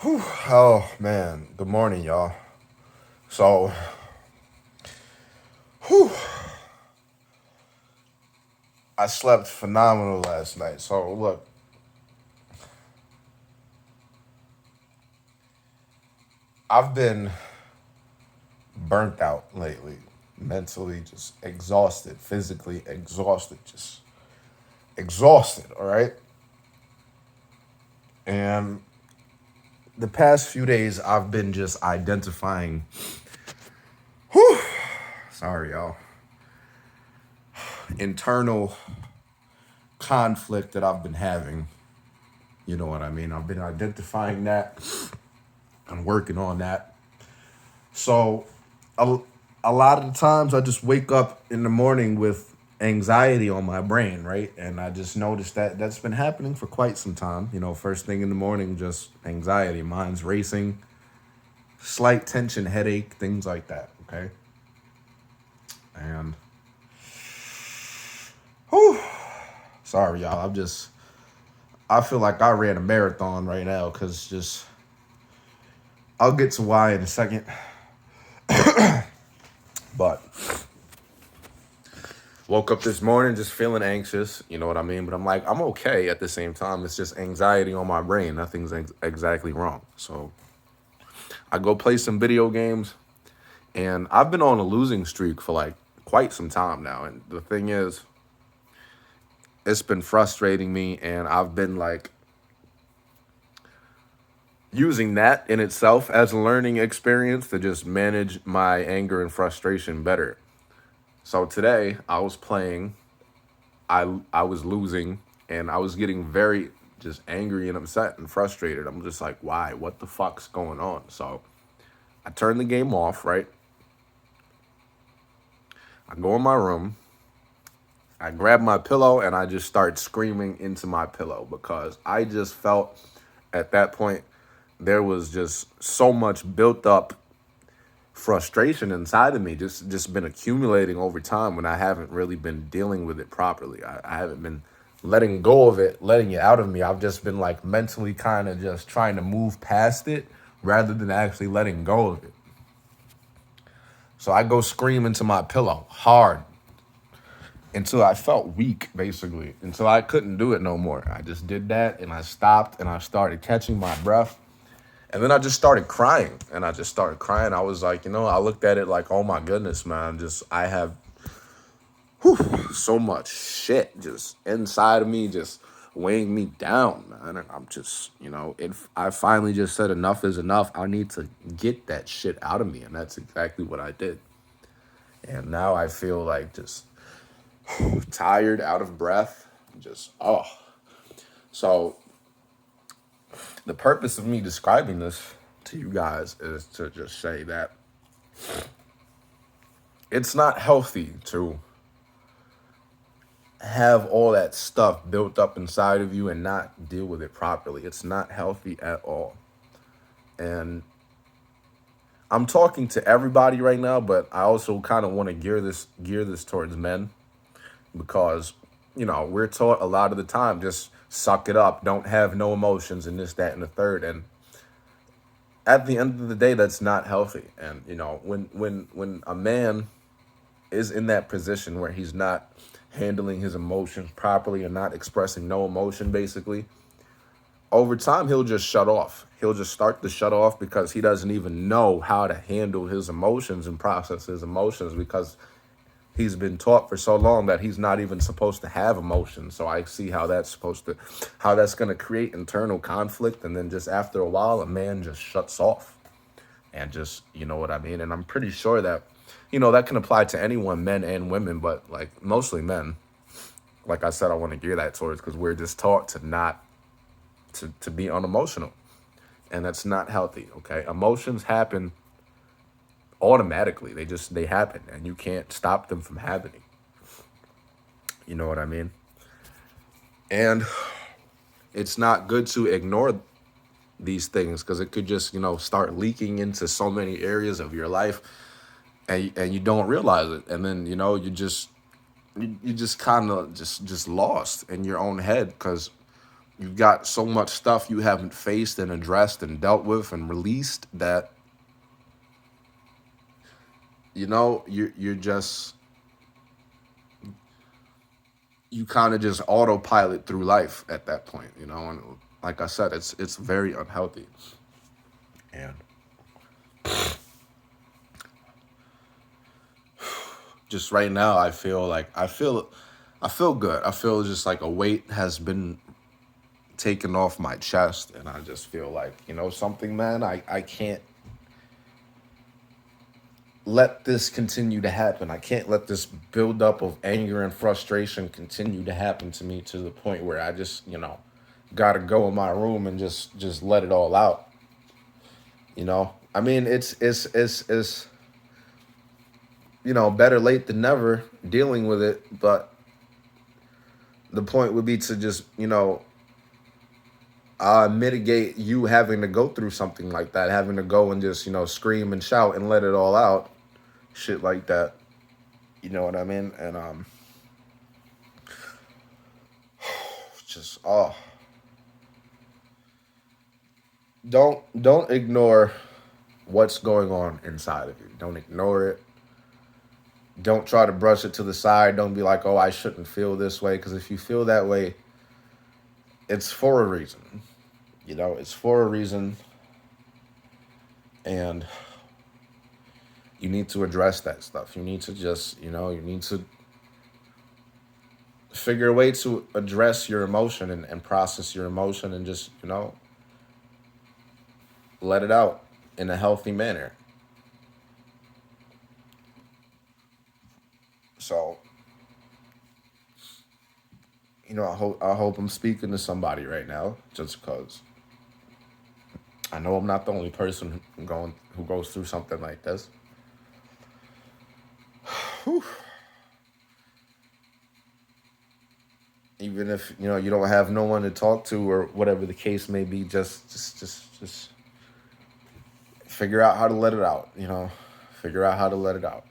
Whew. Oh man, good morning, y'all. So, whew, I slept phenomenal last night. So look, I've been burnt out lately, mentally just exhausted, physically exhausted, just exhausted. All right, and the past few days I've been just identifying. Whew, sorry, y'all. Internal conflict that I've been having. You know what I mean? I've been identifying that and working on that. So a, a lot of the times I just wake up in the morning with anxiety on my brain, right? And I just noticed that that's been happening for quite some time. First thing in the morning, just anxiety, mind's racing, slight tension, headache, things like that. Okay. And whew, sorry, y'all. I feel like I ran a marathon right now because just, I'll get to why in a second. But woke up this morning just feeling anxious, you know what I mean? But I'm like, I'm okay at the same time. It's just anxiety on my brain. Nothing's exactly wrong. So I go play some video games, and I've been on a losing streak for like quite some time now. And the thing is, it's been frustrating me, and I've been like using that in itself as a learning experience to just manage my anger and frustration better. So today I was playing, I was losing, and I was getting very just angry and upset and frustrated. I'm just like, why? What the fuck's going on? So I turned the game off, right? I go in my room, I grab my pillow, and I just start screaming into my pillow because I just felt at that point there was just so much built up frustration inside of me, just been accumulating over time when I haven't really been dealing with it properly. I haven't been letting go of it, letting it out of me. I've just been like mentally kind of just trying to move past it rather than actually letting go of it. So I go scream into my pillow hard until I felt weak, basically, until I couldn't do it no more. I just did that, and I stopped, and I started catching my breath. And then I just started crying, and I just started crying. I was like, I looked at it like, oh my goodness, man, I have so much shit just inside of me, just weighing me down, man. And I'm just, I finally just said enough is enough. I need to get that shit out of me. And that's exactly what I did. And now I feel like just tired, out of breath, just, oh. So the purpose of me describing this to you guys is to just say that it's not healthy to have all that stuff built up inside of you and not deal with it properly. It's not healthy at all. And I'm talking to everybody right now, but I also kind of want to gear this towards men because, we're taught a lot of the time, just suck it up, don't have no emotions and this, that, and the third. And at the end of the day, that's not healthy. And, when a man is in that position where he's not handling his emotions properly and not expressing no emotion, basically, over time, he'll just shut off. He'll just start to shut off because he doesn't even know how to handle his emotions and process his emotions because he's been taught for so long that he's not even supposed to have emotions. So I see how that's going to create internal conflict. And then just after a while, a man just shuts off and just, you know what I mean? And I'm pretty sure that, that can apply to anyone, men and women, but like mostly men. Like I said, I want to gear that towards because we're just taught to not to be unemotional. And that's not healthy. Okay. Emotions happen automatically. They happen and you can't stop them from happening. You know what I mean? And it's not good to ignore these things because it could just, start leaking into so many areas of your life and you don't realize it. And then, you just kind of just lost in your own head because You've got so much stuff you haven't faced and addressed and dealt with and released that you're just you kind of just autopilot through life at that point, and like I said, it's very unhealthy. And just right now, I feel good. I feel just like a weight has been taken off my chest, and I just feel like, something, man. I can't let this continue to happen. I can't let this buildup of anger and frustration continue to happen to me to the point where I just, gotta go in my room and just let it all out. I mean, it's better late than never dealing with it, but the point would be to just, mitigate you having to go through something like that, having to go and just, scream and shout and let it all out, shit like that. You know what I mean? And just don't ignore what's going on inside of you. Don't ignore it. Don't try to brush it to the side. Don't be like, oh, I shouldn't feel this way. Because if you feel that way, it's for a reason. It's for a reason. And you need to address that stuff. You need to just, you need to figure a way to address your emotion and process your emotion and just, let it out in a healthy manner. So, I hope I'm speaking to somebody right now, just because I know I'm not the only person who goes through something like this. Whew. Even if you don't have no one to talk to or whatever the case may be, just figure out how to let it out. Figure out how to let it out.